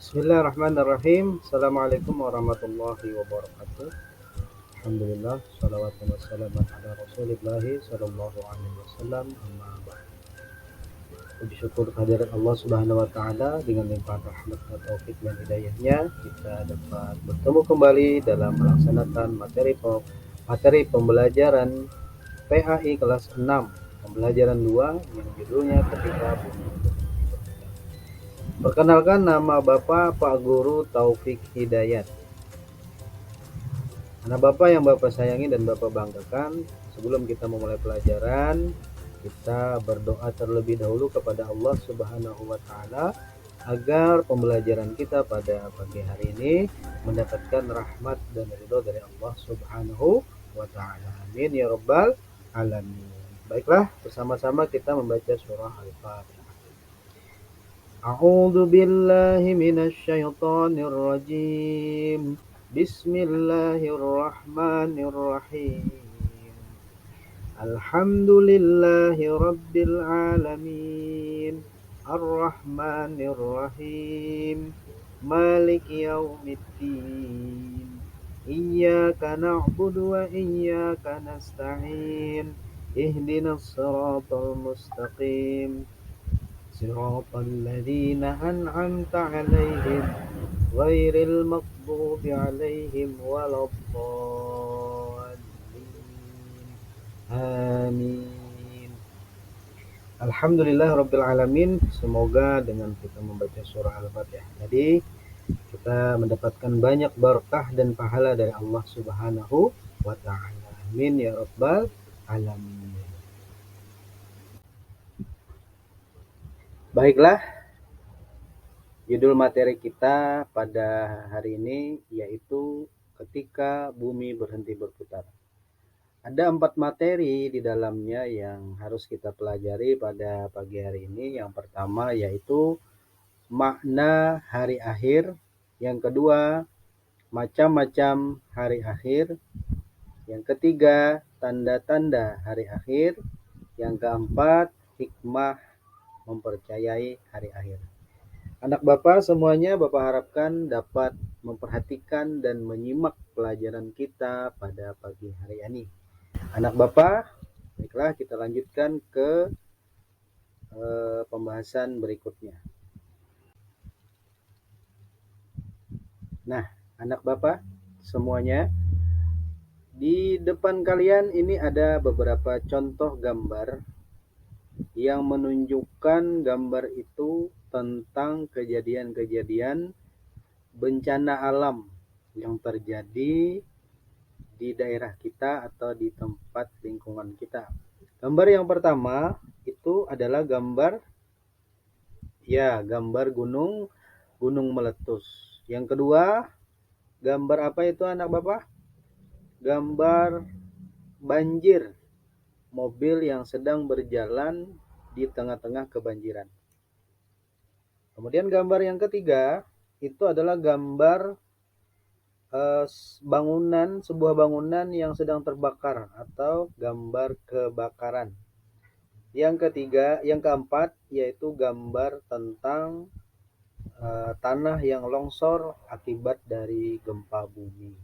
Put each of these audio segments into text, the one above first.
Bismillahirrahmanirrahim. Assalamualaikum warahmatullahi wabarakatuh. Alhamdulillah, salawatu wassalamu ala rasulillahi sallallahu alaihi wasallam. Amma ba'd. Puji syukur kehadirat Allah subhanahu wa ta'ala, dengan limpahan rahmat dan taufik dan hidayahnya kita dapat bertemu kembali dalam melaksanakan materi pembelajaran PAI kelas 6, pembelajaran 2 yang judulnya ketika bumi berputar. Perkenalkan, nama Bapak Pak Guru Taufik Hidayat. Anak Bapak yang Bapak sayangi dan Bapak banggakan, sebelum kita memulai pelajaran, kita berdoa terlebih dahulu kepada Allah Subhanahu wa taala agar pembelajaran kita pada pagi hari ini mendapatkan rahmat dan ridho dari Allah Subhanahu wa taala. Amin ya rabbal alamin. Baiklah, bersama-sama kita membaca surah Al-Fatihah. A'udzu billahi minasyaitonir rajim. Bismillahirrahmanirrahim. Alhamdulillahi rabbil alamin. Ar-Rahmanir Rahim. Maliki yaumiddin. Iyyaka na'budu wa iyyaka nasta'in. Ihdinas siratal mustaqim. Siratal ladzina an'amta 'alaihim ghairil maghdubi 'alaihim waladdallin. Amin. Alhamdulillah rabbil alamin. Semoga dengan kita membaca surah Al-Fatihah tadi kita mendapatkan banyak berkah dan pahala dari Allah Subhanahu wa taala. Amin ya rabbal alamin. Baiklah, judul materi kita pada hari ini yaitu ketika bumi berhenti berputar. Ada 4 materi di dalamnya yang harus kita pelajari pada pagi hari ini. Yang pertama yaitu makna hari akhir. Yang kedua, macam-macam hari akhir. Yang ketiga, tanda-tanda hari akhir. Yang keempat, hikmah mempercayai hari akhir. Anak Bapak semuanya, Bapak harapkan dapat memperhatikan dan menyimak pelajaran kita pada pagi hari ini. Anak Bapak, baiklah kita lanjutkan ke pembahasan berikutnya. Nah, anak Bapak semuanya, di depan kalian ini ada beberapa contoh gambar yang menunjukkan gambar itu tentang kejadian-kejadian bencana alam yang terjadi di daerah kita atau di tempat lingkungan kita. Gambar yang pertama itu adalah gambar gunung meletus. Yang kedua, gambar apa itu anak Bapak? Gambar banjir, mobil yang sedang berjalan di tengah-tengah kebanjiran. Kemudian gambar yang ketiga itu adalah gambar sebuah bangunan yang sedang terbakar atau gambar kebakaran. Yang keempat yaitu gambar tentang tanah yang longsor akibat dari gempa bumi.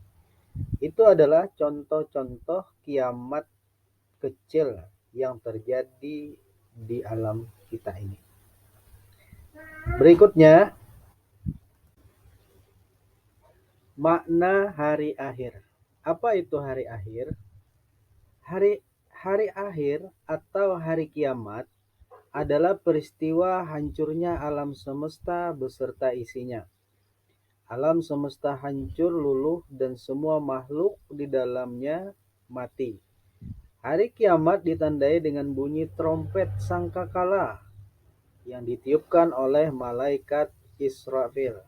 Itu adalah contoh-contoh kiamat kecil yang terjadi di alam kita ini. Berikutnya, makna hari akhir. Apa itu hari akhir? Hari akhir atau hari kiamat adalah peristiwa hancurnya alam semesta beserta isinya. Alam semesta hancur luluh dan semua makhluk di dalamnya mati. Hari kiamat ditandai dengan bunyi trompet sangkakala yang ditiupkan oleh malaikat Israfil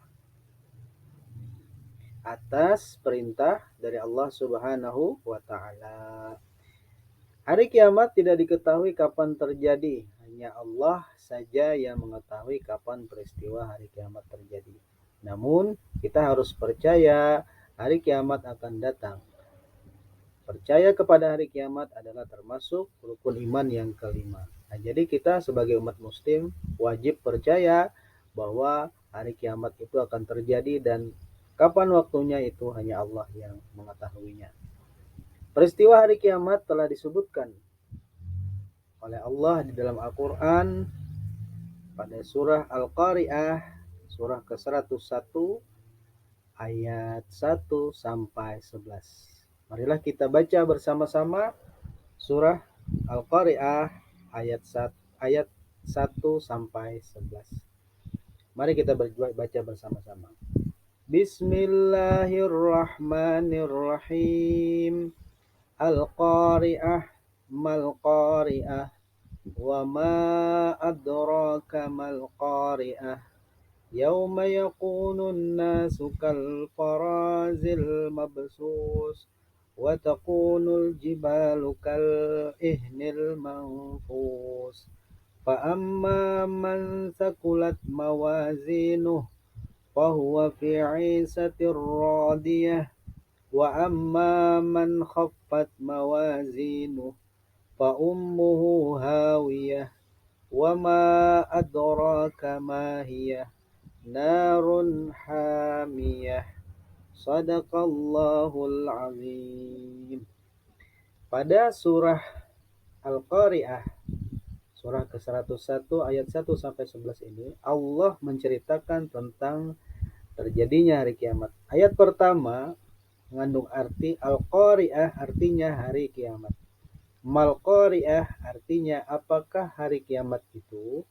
atas perintah dari Allah Subhanahu wa taala. Hari kiamat tidak diketahui kapan terjadi, hanya Allah saja yang mengetahui kapan peristiwa hari kiamat terjadi. Namun, kita harus percaya hari kiamat akan datang. Percaya kepada hari kiamat adalah termasuk rukun iman yang kelima. Nah, jadi kita sebagai umat muslim wajib percaya bahwa hari kiamat itu akan terjadi dan kapan waktunya itu hanya Allah yang mengetahuinya. Peristiwa hari kiamat telah disebutkan oleh Allah di dalam Al-Quran pada surah Al-Qari'ah, surah ke-101, ayat 1 sampai 11. Marilah kita baca bersama-sama surah Al-Qari'ah ayat 1 sampai 11. Mari kita baca bersama-sama. Bismillahirrahmanirrahim. Al-Qari'ah mal-Qari'ah wa ma adraka mal-Qari'ah. Yauma yakunun nasu kal farazil mabsus wa takunul jibalu kal ihnil manfus. Fa amma man sakulat mawazinuh fahuwa fi 'ishatir radiyah wa amma man khaffat mawazinuh fa ummuhu hawiyah wa ma adraka ma hiyah narun hamiyah. Sadaqallahul azim. Pada surah Al-Qari'ah, surah ke-101 ayat 1 sampai 11 ini, Allah menceritakan tentang terjadinya hari kiamat. Ayat pertama mengandung arti Al-Qari'ah, artinya hari kiamat. Mal-Qari'ah artinya apakah hari kiamat itu?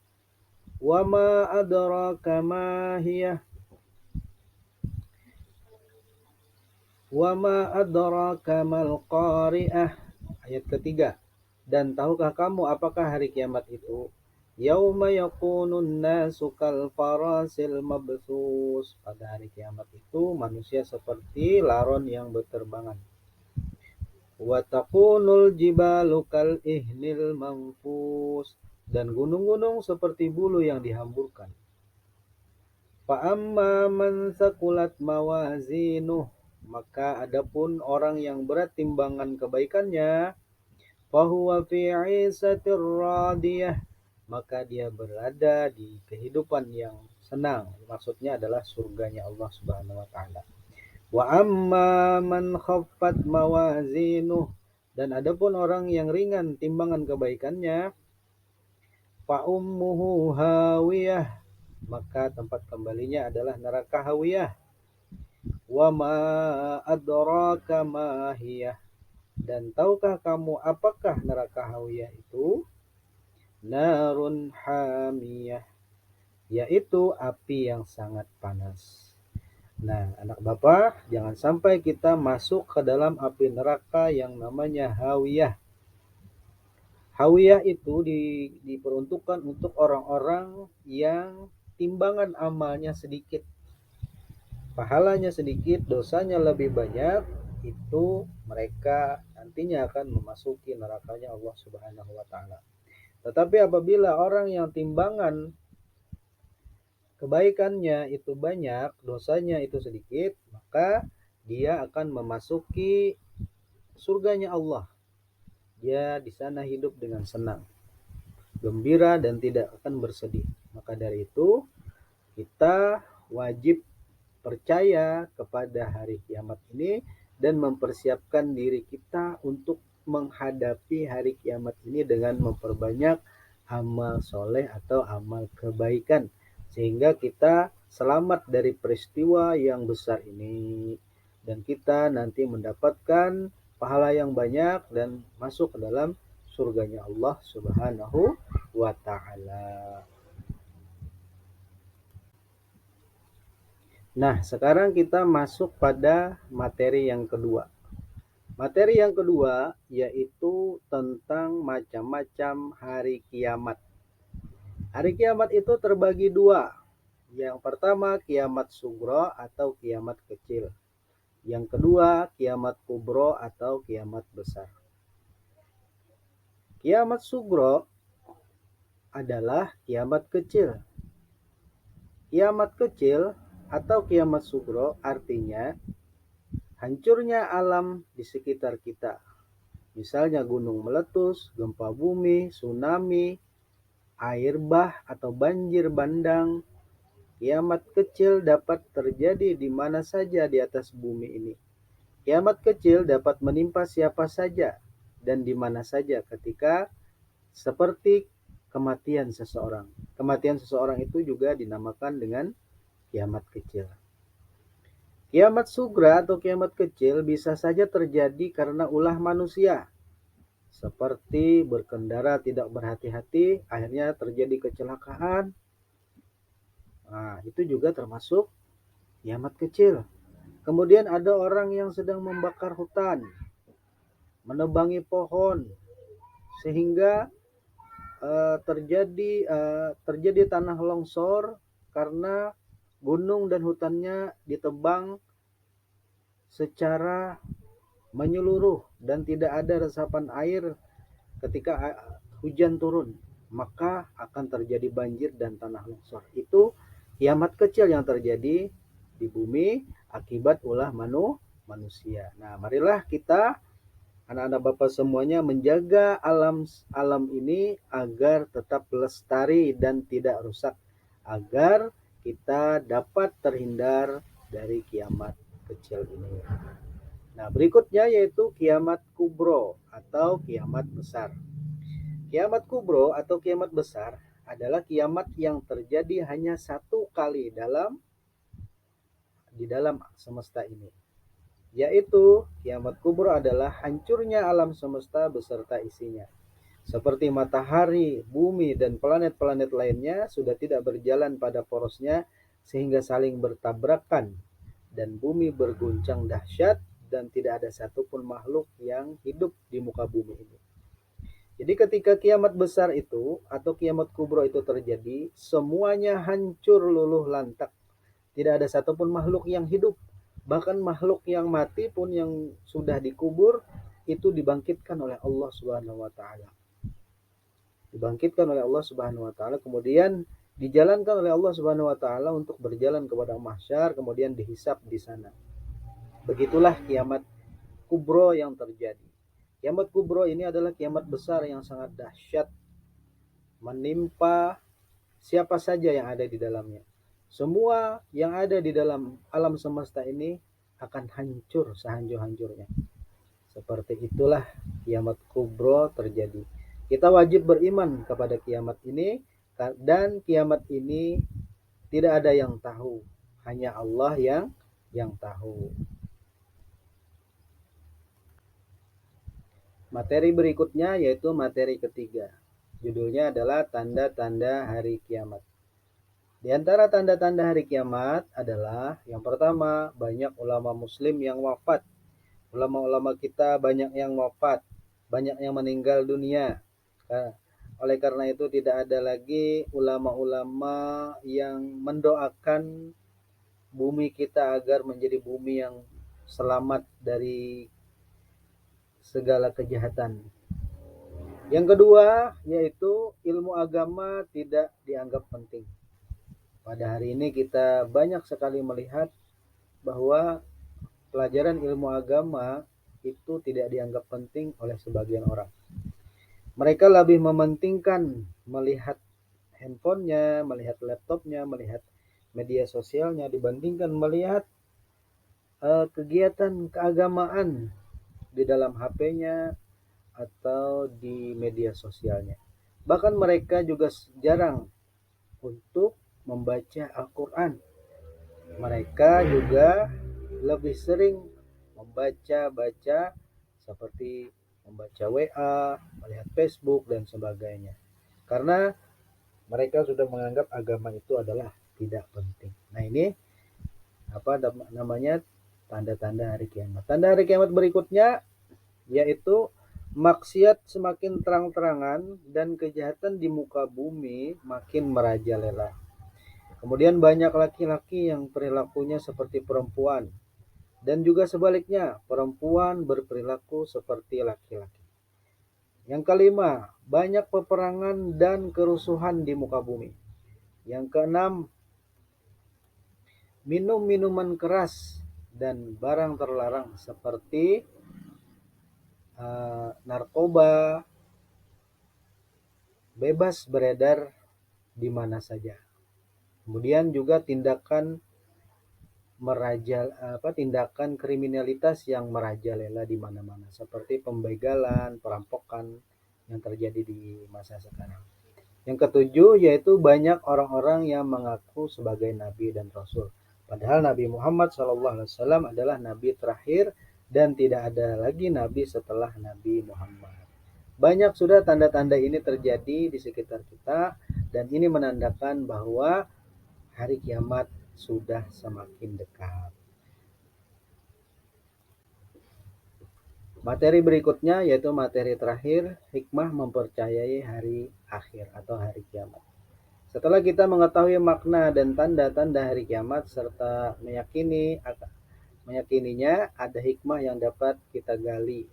Wa ma adraka ma hiyah. Wa ma adraka mal qari'ah. Ayat ketiga. Dan tahukah kamu apakah hari kiamat itu? Yauma yakunun nasu kal farasil mabthus. Pada hari kiamat itu manusia seperti laron yang berterbangan. Wa takunul jibalu kal ihnil manfus. Dan gunung-gunung seperti bulu yang dihamburkan. Fa amma man sakulat mawazinuh, maka adapun orang yang berat timbangan kebaikannya, fahuwa fi 'ishatir radiyah, maka dia berada di kehidupan yang senang. Maksudnya adalah surganya Allah Subhanahu wa taala. Wa amma man khaffat mawazinuh, dan adapun orang yang ringan timbangan kebaikannya, fa ummuhu hawiyah, maka tempat kembalinya adalah neraka hawiyah. Wa ma adraka ma hiyah, dan tahukah kamu apakah neraka hawiyah itu? Narun hamiyah, yaitu api yang sangat panas. Nah, anak bapak, jangan sampai kita masuk ke dalam api neraka yang namanya hawiyah. Hawiyah itu diperuntukkan untuk orang-orang yang timbangan amalnya sedikit, pahalanya sedikit, dosanya lebih banyak. Itu mereka nantinya akan memasuki nerakanya Allah Subhanahu wa taala. Tetapi apabila orang yang timbangan kebaikannya itu banyak, dosanya itu sedikit, maka dia akan memasuki surganya Allah. Dia di sana hidup dengan senang, gembira, dan tidak akan bersedih. Maka dari itu kita wajib percaya kepada hari kiamat ini dan mempersiapkan diri kita untuk menghadapi hari kiamat ini dengan memperbanyak amal soleh atau amal kebaikan, sehingga kita selamat dari peristiwa yang besar ini dan kita nanti mendapatkan pahala yang banyak dan masuk ke dalam surganya Allah Subhanahu wa ta'ala. Nah, sekarang kita masuk pada materi yang kedua. Materi yang kedua yaitu tentang macam-macam hari kiamat. Hari kiamat itu terbagi dua. Yang pertama kiamat sugro atau kiamat kecil. Yang kedua kiamat kubro atau kiamat besar. Kiamat sugro adalah kiamat kecil. Kiamat kecil atau kiamat sugro artinya hancurnya alam di sekitar kita. Misalnya gunung meletus, gempa bumi, tsunami, air bah atau banjir bandang, Kiamat kecil dapat terjadi di mana saja di atas bumi ini. Kiamat kecil dapat menimpa siapa saja dan di mana saja ketika seperti kematian seseorang. Kematian seseorang itu juga dinamakan dengan kiamat kecil. Kiamat sugra atau kiamat kecil bisa saja terjadi karena ulah manusia. Seperti berkendara tidak berhati-hati, akhirnya terjadi kecelakaan. Nah, itu juga termasuk kiamat kecil. Kemudian ada orang yang sedang membakar hutan, menebangi pohon, sehingga terjadi tanah longsor karena gunung dan hutannya ditebang secara menyeluruh dan tidak ada resapan air ketika hujan turun, maka akan terjadi banjir dan tanah longsor. Itu kiamat kecil yang terjadi di bumi akibat ulah manusia. Nah, marilah kita anak-anak Bapak semuanya menjaga alam ini agar tetap lestari dan tidak rusak, agar kita dapat terhindar dari kiamat kecil ini. Nah, berikutnya yaitu kiamat kubro atau kiamat besar. Kiamat kubro atau kiamat besar adalah kiamat yang terjadi hanya satu kali di dalam semesta ini. Yaitu kiamat kubro adalah hancurnya alam semesta beserta isinya. Seperti matahari, bumi, dan planet-planet lainnya sudah tidak berjalan pada porosnya sehingga saling bertabrakan dan bumi berguncang dahsyat dan tidak ada satupun makhluk yang hidup di muka bumi ini. Jadi ketika kiamat besar itu atau kiamat kubro itu terjadi, semuanya hancur luluh lantak. Tidak ada satupun makhluk yang hidup. Bahkan makhluk yang mati pun yang sudah dikubur itu dibangkitkan oleh Allah Subhanahu wa taala. Dibangkitkan oleh Allah Subhanahu wa taala, kemudian dijalankan oleh Allah Subhanahu wa taala untuk berjalan kepada mahsyar, kemudian dihisab di sana. Begitulah kiamat kubro yang terjadi. Kiamat kubro ini adalah kiamat besar yang sangat dahsyat, menimpa siapa saja yang ada di dalamnya. Semua yang ada di dalam alam semesta ini akan hancur sehancur-hancurnya. Seperti itulah kiamat kubro terjadi. Kita wajib beriman kepada kiamat ini, dan kiamat ini tidak ada yang tahu, hanya Allah yang tahu. Materi berikutnya yaitu materi ketiga. Judulnya adalah tanda-tanda hari kiamat. Di antara tanda-tanda hari kiamat adalah yang pertama, banyak ulama muslim yang wafat. Ulama-ulama kita banyak yang wafat, banyak yang meninggal dunia. Oleh karena itu tidak ada lagi ulama-ulama yang mendoakan bumi kita agar menjadi bumi yang selamat dari segala kejahatan. Yang kedua yaitu ilmu agama tidak dianggap penting. Pada hari ini kita banyak sekali melihat bahwa pelajaran ilmu agama itu tidak dianggap penting oleh sebagian orang. Mereka lebih mementingkan melihat handphonenya, melihat laptopnya, melihat media sosialnya dibandingkan melihat kegiatan keagamaan di dalam HP-nya atau di media sosialnya. Bahkan mereka juga jarang untuk membaca Al-Quran. Mereka juga lebih sering membaca seperti membaca WA, melihat Facebook dan sebagainya. Karena mereka sudah menganggap agama itu adalah tidak penting. Nah, ini apa namanya? Tanda-tanda hari kiamat. Tanda hari kiamat berikutnya yaitu maksiat semakin terang-terangan dan kejahatan di muka bumi makin merajalela. Kemudian banyak laki-laki yang perilakunya seperti perempuan, dan juga sebaliknya, perempuan berperilaku seperti laki-laki. Yang kelima, banyak peperangan dan kerusuhan di muka bumi. Yang keenam, minum minuman keras dan barang terlarang seperti narkoba bebas beredar di mana saja. Kemudian juga tindakan kriminalitas yang merajalela di mana-mana seperti pembegalan, perampokan yang terjadi di masa sekarang. Yang ketujuh yaitu banyak orang-orang yang mengaku sebagai nabi dan rasul. Padahal Nabi Muhammad SAW adalah nabi terakhir dan tidak ada lagi nabi setelah Nabi Muhammad. Banyak sudah tanda-tanda ini terjadi di sekitar kita dan ini menandakan bahwa hari kiamat sudah semakin dekat. Materi berikutnya yaitu materi terakhir, hikmah mempercayai hari akhir atau hari kiamat. Setelah kita mengetahui makna dan tanda-tanda hari kiamat serta meyakininya, ada hikmah yang dapat kita gali.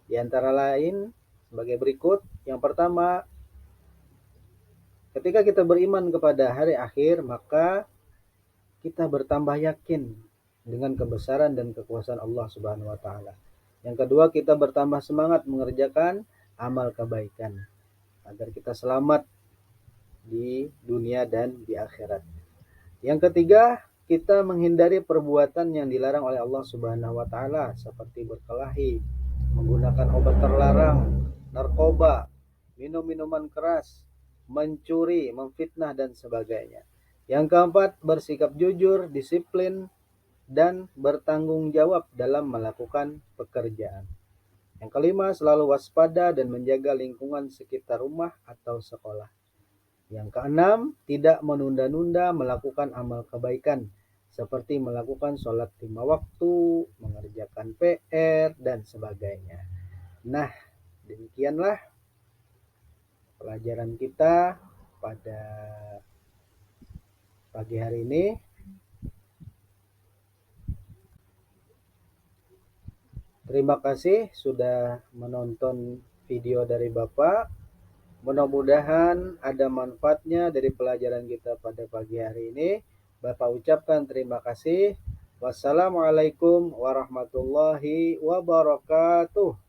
Di antara lain sebagai berikut. Yang pertama, ketika kita beriman kepada hari akhir, maka kita bertambah yakin dengan kebesaran dan kekuasaan Allah Subhanahu wa taala. Yang kedua, kita bertambah semangat mengerjakan amal kebaikan agar kita selamat di dunia dan di akhirat. Yang ketiga, kita menghindari perbuatan yang dilarang oleh Allah Subhanahu wa taala seperti berkelahi, menggunakan obat terlarang, narkoba, minum minuman keras, mencuri, memfitnah dan sebagainya. Yang keempat, bersikap jujur, disiplin dan bertanggung jawab dalam melakukan pekerjaan. Yang kelima, selalu waspada dan menjaga lingkungan sekitar rumah atau sekolah. Yang keenam, tidak menunda-nunda melakukan amal kebaikan seperti melakukan sholat 5 waktu, mengerjakan PR, dan sebagainya. Nah, demikianlah pelajaran kita pada pagi hari ini. Terima kasih sudah menonton video dari Bapak. Mudah-mudahan ada manfaatnya dari pelajaran kita pada pagi hari ini. Bapak ucapkan terima kasih. Wassalamualaikum warahmatullahi wabarakatuh.